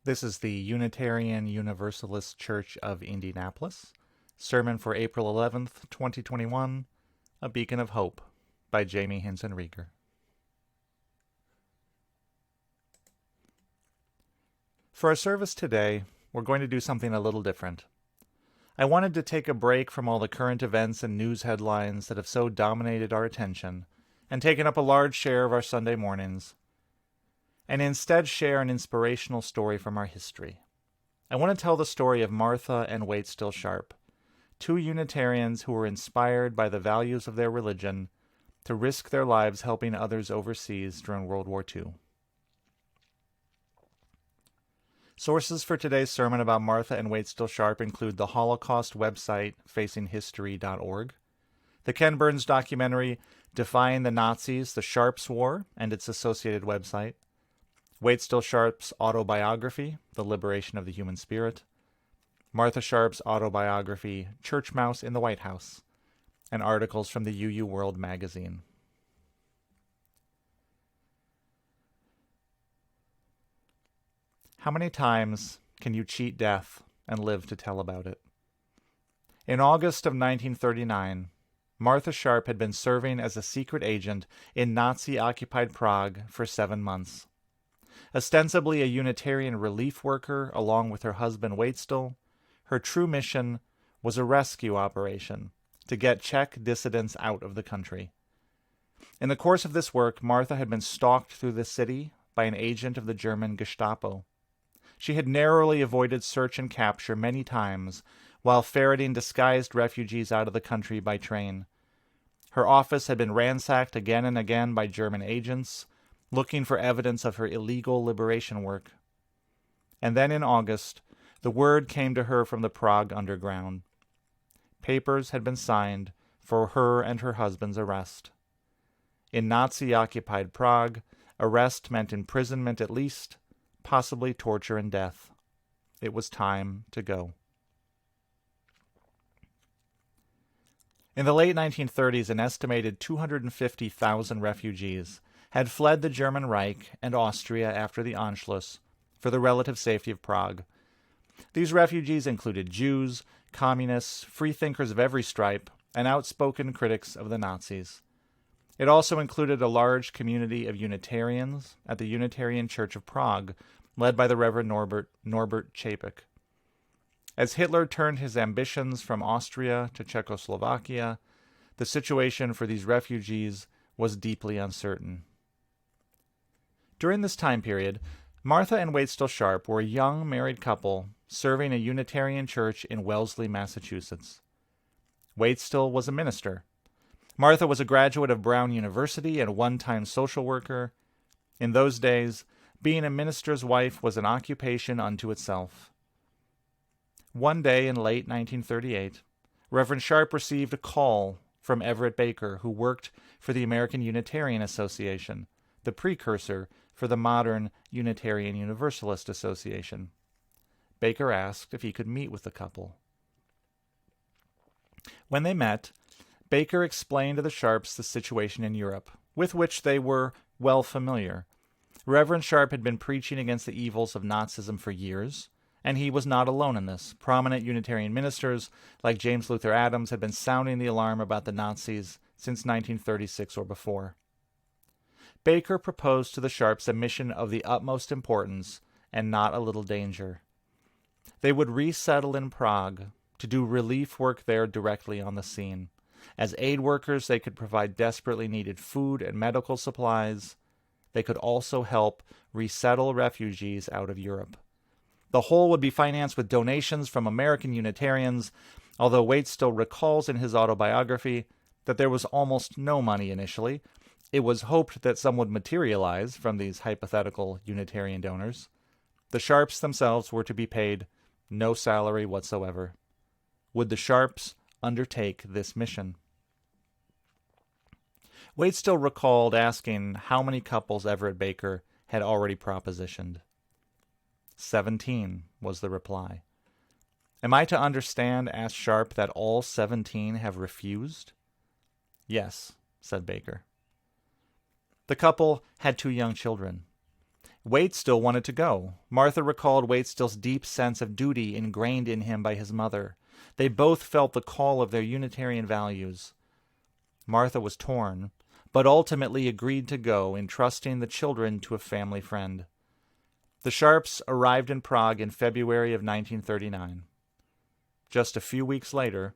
This is the Unitarian Universalist Church of Indianapolis. Sermon for April 11th, 2021, A Beacon of Hope by Jamie Hinson-Rieger. For our service today, we're going to do something a little different. I wanted to take a break from all the current events and news headlines that have so dominated our attention and taken up a large share of our Sunday mornings, and instead share an inspirational story from our history. I want to tell the story of Martha and Waitstill Sharp, two Unitarians who were inspired by the values of their religion to risk their lives helping others overseas during World War II. Sources for today's sermon about Martha and Waitstill Sharp include the Holocaust website, facinghistory.org, the Ken Burns documentary, Defying the Nazis, The Sharps War, and its associated website, Waitstill Sharp's autobiography, The Liberation of the Human Spirit, Martha Sharp's autobiography, Church Mouse in the White House, and articles from the UU World magazine. How many times can you cheat death and live to tell about it? In August of 1939, Martha Sharp had been serving as a secret agent in Nazi-occupied Prague for 7 months. Ostensibly a Unitarian relief worker along with her husband Waitstill, her true mission was a rescue operation to get Czech dissidents out of the country. In the course of this work, Martha had been stalked through the city by an agent of the German Gestapo. She had narrowly avoided search and capture many times while ferreting disguised refugees out of the country by train. Her office had been ransacked again and again by German agents, looking for evidence of her illegal liberation work. And then in August, the word came to her from the Prague underground. Papers had been signed for her and her husband's arrest. In Nazi-occupied Prague, arrest meant imprisonment at least, possibly torture and death. It was time to go. In the late 1930s, an estimated 250,000 refugees had fled the German Reich and Austria after the Anschluss for the relative safety of Prague. These refugees included Jews, communists, freethinkers of every stripe, and outspoken critics of the Nazis. It also included a large community of Unitarians at the Unitarian Church of Prague, led by the Reverend Norbert Chapek. As Hitler turned his ambitions from Austria to Czechoslovakia, the situation for these refugees was deeply uncertain. During this time period, Martha and Waitstill Sharp were a young married couple serving a Unitarian church in Wellesley, Massachusetts. Waitstill was a minister. Martha was a graduate of Brown University and a one-time social worker. In those days, being a minister's wife was an occupation unto itself. One day in late 1938, Reverend Sharp received a call from Everett Baker, who worked for the American Unitarian Association, the precursor for the modern Unitarian Universalist Association. Baker asked if he could meet with the couple. When they met, Baker explained to the Sharps the situation in Europe, with which they were well familiar. Reverend Sharp had been preaching against the evils of Nazism for years, and he was not alone in this. Prominent Unitarian ministers, like James Luther Adams, had been sounding the alarm about the Nazis since 1936 or before. Baker proposed to the Sharps a mission of the utmost importance and not a little danger. They would resettle in Prague to do relief work there directly on the scene. As aid workers, they could provide desperately needed food and medical supplies. They could also help resettle refugees out of Europe. The whole would be financed with donations from American Unitarians, although Waitstill recalls in his autobiography that there was almost no money initially. It was hoped that some would materialize from these hypothetical Unitarian donors. The Sharps themselves were to be paid no salary whatsoever. Would the Sharps undertake this mission? Waitstill recalled asking how many couples Everett Baker had already propositioned. 17 was the reply. Am I to understand, asked Sharp, that all 17 have refused? Yes, said Baker. The couple had 2 young children. Waitstill wanted to go. Martha recalled Waitstill's deep sense of duty ingrained in him by his mother. They both felt the call of their Unitarian values. Martha was torn, but ultimately agreed to go, entrusting the children to a family friend. The Sharps arrived in Prague in February of 1939. Just a few weeks later,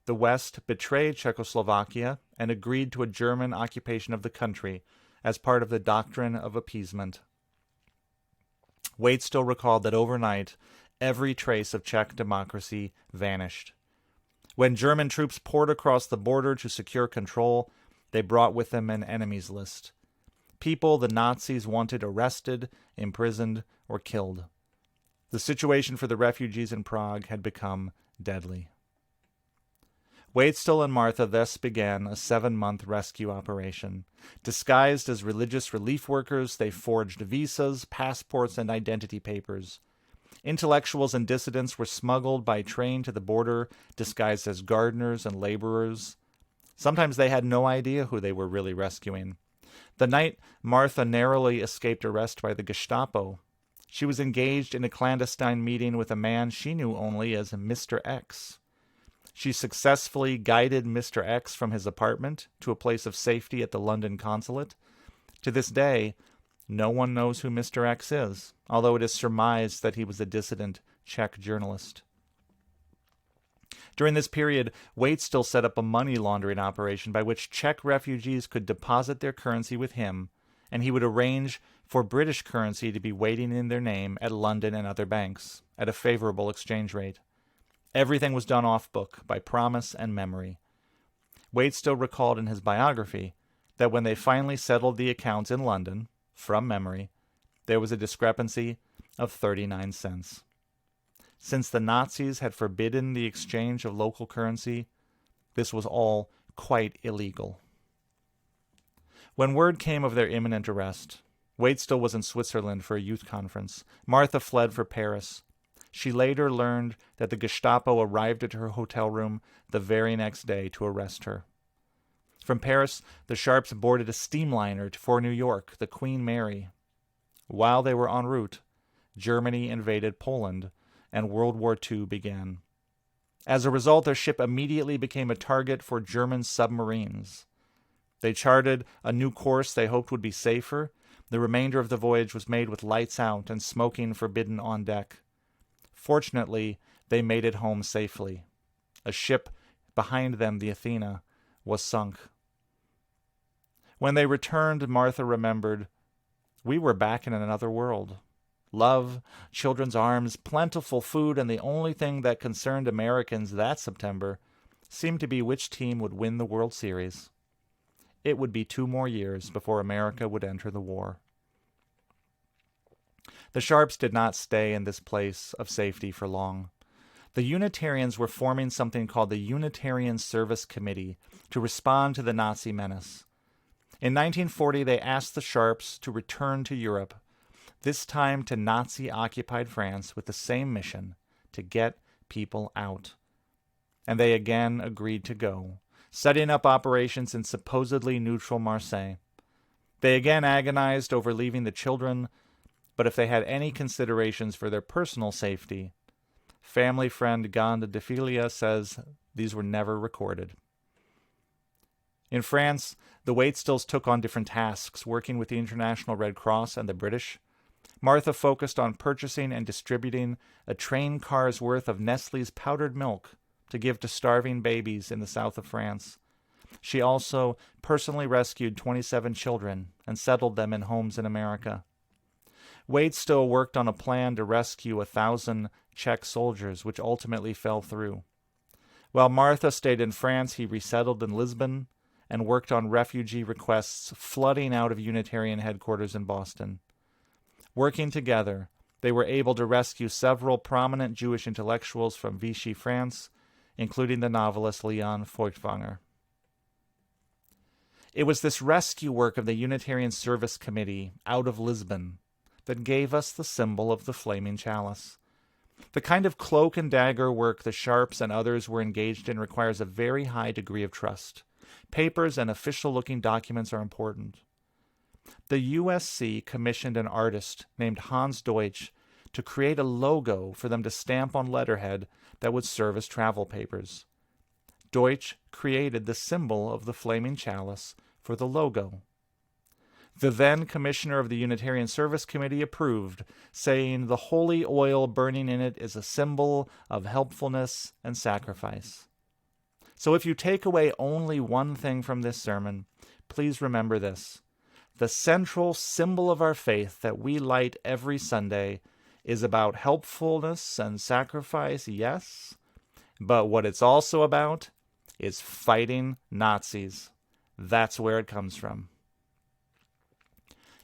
the West betrayed Czechoslovakia and agreed to a German occupation of the country as part of the doctrine of appeasement. Waitstill recalled that overnight, every trace of Czech democracy vanished. When German troops poured across the border to secure control, they brought with them an enemies list. People the Nazis wanted arrested, imprisoned, or killed. The situation for the refugees in Prague had become deadly. Waitstill and Martha thus began a 7-month rescue operation. Disguised as religious relief workers, they forged visas, passports, and identity papers. Intellectuals and dissidents were smuggled by train to the border, disguised as gardeners and laborers. Sometimes they had no idea who they were really rescuing. The night Martha narrowly escaped arrest by the Gestapo, she was engaged in a clandestine meeting with a man she knew only as Mr. X. She successfully guided Mr. X from his apartment to a place of safety at the London consulate. To this day, no one knows who Mr. X is, although it is surmised that he was a dissident Czech journalist. During this period, Waitstill set up a money laundering operation by which Czech refugees could deposit their currency with him, and he would arrange for British currency to be waiting in their name at London and other banks, at a favorable exchange rate. Everything was done off-book, by promise and memory. Waitstill recalled in his biography that when they finally settled the accounts in London, from memory, there was a discrepancy of 39 cents. Since the Nazis had forbidden the exchange of local currency, this was all quite illegal. When word came of their imminent arrest, Waitstill was in Switzerland for a youth conference. Martha fled for Paris. She later learned that the Gestapo arrived at her hotel room the very next day to arrest her. From Paris, the Sharps boarded a steamliner for New York, the Queen Mary. While they were en route, Germany invaded Poland, and World War II began. As a result, their ship immediately became a target for German submarines. They charted a new course they hoped would be safer. The remainder of the voyage was made with lights out and smoking forbidden on deck. Fortunately, they made it home safely. A ship behind them, the Athena, was sunk. When they returned, Martha remembered, "We were back in another world. Love, children's arms, plentiful food, and the only thing that concerned Americans that September seemed to be which team would win the World Series. It would be 2 more years before America would enter the war." The Sharps did not stay in this place of safety for long. The Unitarians were forming something called the Unitarian Service Committee to respond to the Nazi menace. In 1940, they asked the Sharps to return to Europe, this time to Nazi-occupied France with the same mission, to get people out. And they again agreed to go, setting up operations in supposedly neutral Marseille. They again agonized over leaving the children, but if they had any considerations for their personal safety, family friend Gand de Filia says these were never recorded. In France, the Waitstills took on different tasks, working with the International Red Cross and the British. Martha focused on purchasing and distributing a train car's worth of Nestlé's powdered milk to give to starving babies in the south of France. She also personally rescued 27 children and settled them in homes in America. Waitstill worked on a plan to rescue 1,000 Czech soldiers, which ultimately fell through. While Martha stayed in France, he resettled in Lisbon and worked on refugee requests flooding out of Unitarian headquarters in Boston. Working together, they were able to rescue several prominent Jewish intellectuals from Vichy, France, including the novelist Leon Feuchtwanger. It was this rescue work of the Unitarian Service Committee out of Lisbon that gave us the symbol of the flaming chalice. The kind of cloak and dagger work the Sharps and others were engaged in requires a very high degree of trust. Papers and official-looking documents are important. the USC commissioned an artist named Hans Deutsch to create a logo for them to stamp on letterhead that would serve as travel papers. Deutsch created the symbol of the flaming chalice for the logo. The then commissioner of the Unitarian Service Committee approved, saying the holy oil burning in it is a symbol of helpfulness and sacrifice. So if you take away only one thing from this sermon, please remember this. The central symbol of our faith that we light every Sunday is about helpfulness and sacrifice, yes, but what it's also about is fighting Nazis. That's where it comes from.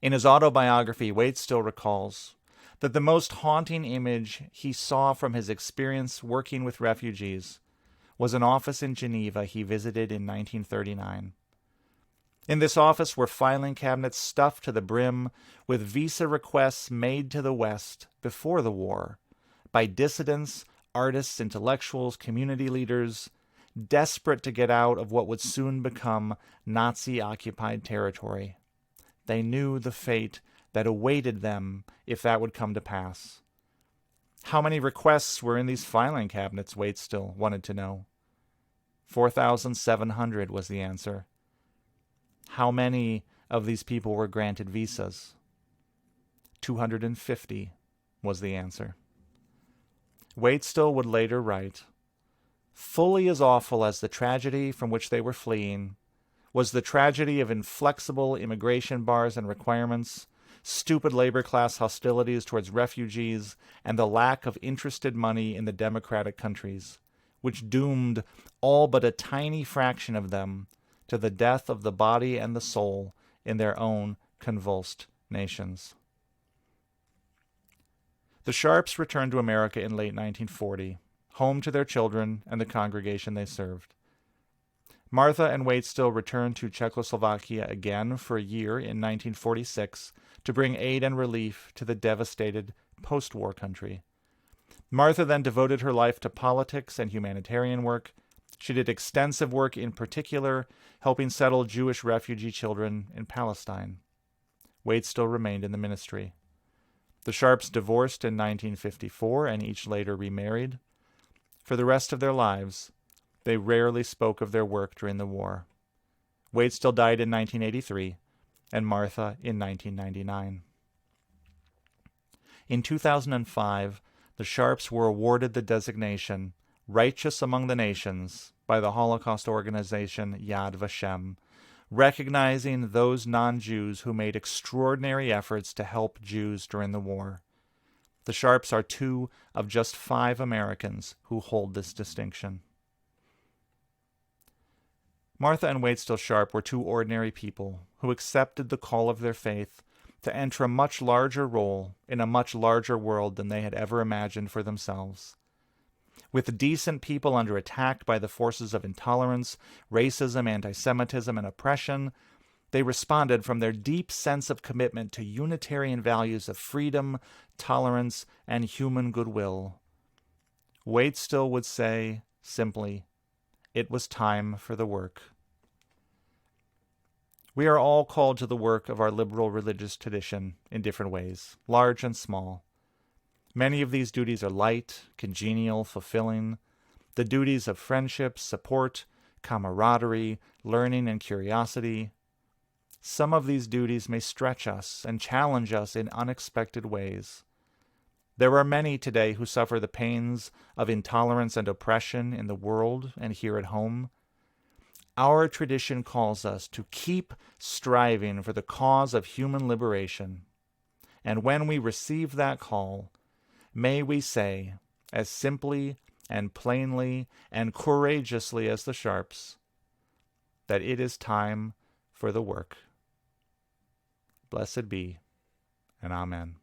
In his autobiography, Waitstill recalls that the most haunting image he saw from his experience working with refugees was an office in Geneva he visited in 1939. In this office were filing cabinets stuffed to the brim with visa requests made to the West before the war by dissidents, artists, intellectuals, community leaders, desperate to get out of what would soon become Nazi-occupied territory. They knew the fate that awaited them if that would come to pass. How many requests were in these filing cabinets, Waitstill wanted to know. 4,700 was the answer. How many of these people were granted visas? 250 was the answer. Waitstill would later write, fully as awful as the tragedy from which they were fleeing was the tragedy of inflexible immigration bars and requirements, stupid labor class hostilities towards refugees, and the lack of interested money in the democratic countries, which doomed all but a tiny fraction of them to the death of the body and the soul in their own convulsed nations. The Sharps returned to America in late 1940, home to their children and the congregation they served. Martha and Waitstill returned to Czechoslovakia again for a year in 1946 to bring aid and relief to the devastated post-war country. Martha then devoted her life to politics and humanitarian work. She did extensive work, in particular, helping settle Jewish refugee children in Palestine. Waitstill remained in the ministry. The Sharps divorced in 1954 and each later remarried. For the rest of their lives, they rarely spoke of their work during the war. Waitstill died in 1983, and Martha in 1999. In 2005, the Sharps were awarded the designation Righteous Among the Nations by the Holocaust organization Yad Vashem, recognizing those non-Jews who made extraordinary efforts to help Jews during the war. The Sharps are 2 of just 5 Americans who hold this distinction. Martha and Waitstill Sharp were 2 ordinary people who accepted the call of their faith to enter a much larger role in a much larger world than they had ever imagined for themselves. With decent people under attack by the forces of intolerance, racism, anti-Semitism, and oppression, they responded from their deep sense of commitment to Unitarian values of freedom, tolerance, and human goodwill. Waitstill would say, simply, it was time for the work. We are all called to the work of our liberal religious tradition in different ways, large and small. Many of these duties are light, congenial, fulfilling. The duties of friendship, support, camaraderie, learning, and curiosity. Some of these duties may stretch us and challenge us in unexpected ways. There are many today who suffer the pains of intolerance and oppression in the world and here at home. Our tradition calls us to keep striving for the cause of human liberation. And when we receive that call, may we say, as simply and plainly and courageously as the Sharps, that it is time for the work. Blessed be, and amen.